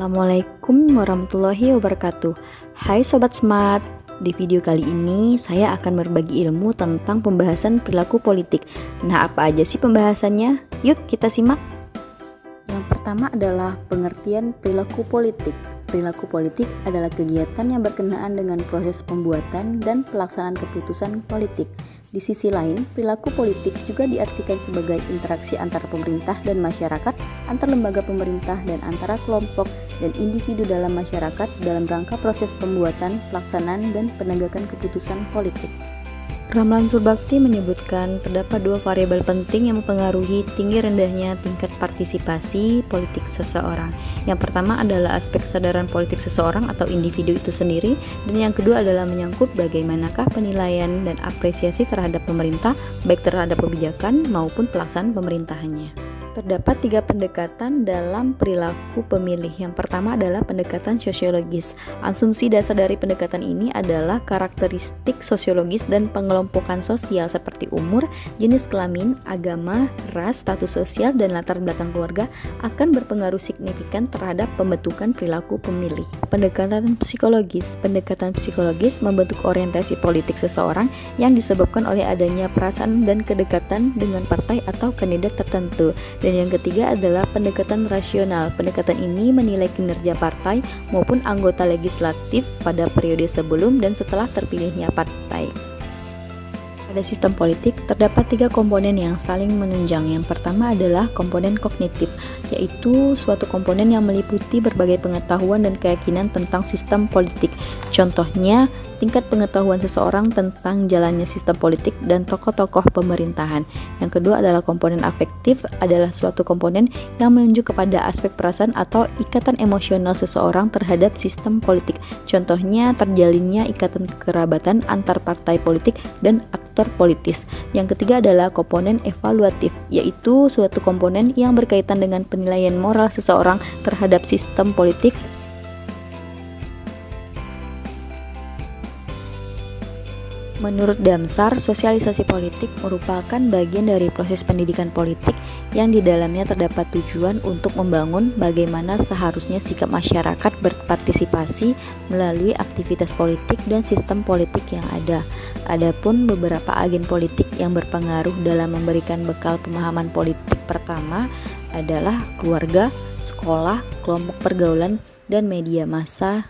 Assalamualaikum warahmatullahi wabarakatuh. Hai Sobat Smart, di video kali ini saya akan berbagi ilmu tentang pembahasan perilaku politik. Nah, apa aja sih pembahasannya? Yuk kita simak. Yang pertama adalah pengertian perilaku politik. Perilaku politik adalah kegiatan yang berkenaan dengan proses pembuatan dan pelaksanaan keputusan politik. Di sisi lain, perilaku politik juga diartikan sebagai interaksi antara pemerintah dan masyarakat, antar lembaga pemerintah, dan antara kelompok dan individu dalam masyarakat dalam rangka proses pembuatan, pelaksanaan, dan penegakan keputusan politik. Ramlan Surbakti menyebutkan terdapat dua variabel penting yang mempengaruhi tinggi rendahnya tingkat partisipasi politik seseorang. Yang pertama adalah aspek kesadaran politik seseorang atau individu itu sendiri, dan yang kedua adalah menyangkut bagaimanakah penilaian dan apresiasi terhadap pemerintah, baik terhadap kebijakan maupun pelaksanaan pemerintahannya. Terdapat tiga pendekatan dalam perilaku pemilih. Yang pertama adalah pendekatan sosiologis. Asumsi dasar dari pendekatan ini adalah karakteristik sosiologis dan pengelompokan sosial seperti umur, jenis kelamin, agama, ras, status sosial, dan latar belakang keluarga akan berpengaruh signifikan terhadap pembentukan perilaku pemilih. Pendekatan psikologis. Pendekatan psikologis membentuk orientasi politik seseorang yang disebabkan oleh adanya perasaan dan kedekatan dengan partai atau kandidat tertentu. Dan yang ketiga adalah pendekatan rasional. Pendekatan ini menilai kinerja partai maupun anggota legislatif pada periode sebelum dan setelah terpilihnya partai. Pada sistem politik, terdapat tiga komponen yang saling menunjang. Yang pertama adalah komponen kognitif, yaitu suatu komponen yang meliputi berbagai pengetahuan dan keyakinan tentang sistem politik. Contohnya, tingkat pengetahuan seseorang tentang jalannya sistem politik dan tokoh-tokoh pemerintahan. Yang kedua adalah komponen afektif, adalah suatu komponen yang menunjuk kepada aspek perasaan atau ikatan emosional seseorang terhadap sistem politik. Contohnya, terjalinnya ikatan kekerabatan antar partai politik dan aktor politis. Yang ketiga adalah komponen evaluatif, yaitu suatu komponen yang berkaitan dengan penilaian moral seseorang terhadap sistem politik. Menurut Damsar, sosialisasi politik merupakan bagian dari proses pendidikan politik yang di dalamnya terdapat tujuan untuk membangun bagaimana seharusnya sikap masyarakat berpartisipasi melalui aktivitas politik dan sistem politik yang ada. Adapun beberapa agen politik yang berpengaruh dalam memberikan bekal pemahaman politik pertama adalah keluarga, sekolah, kelompok pergaulan, dan media massa.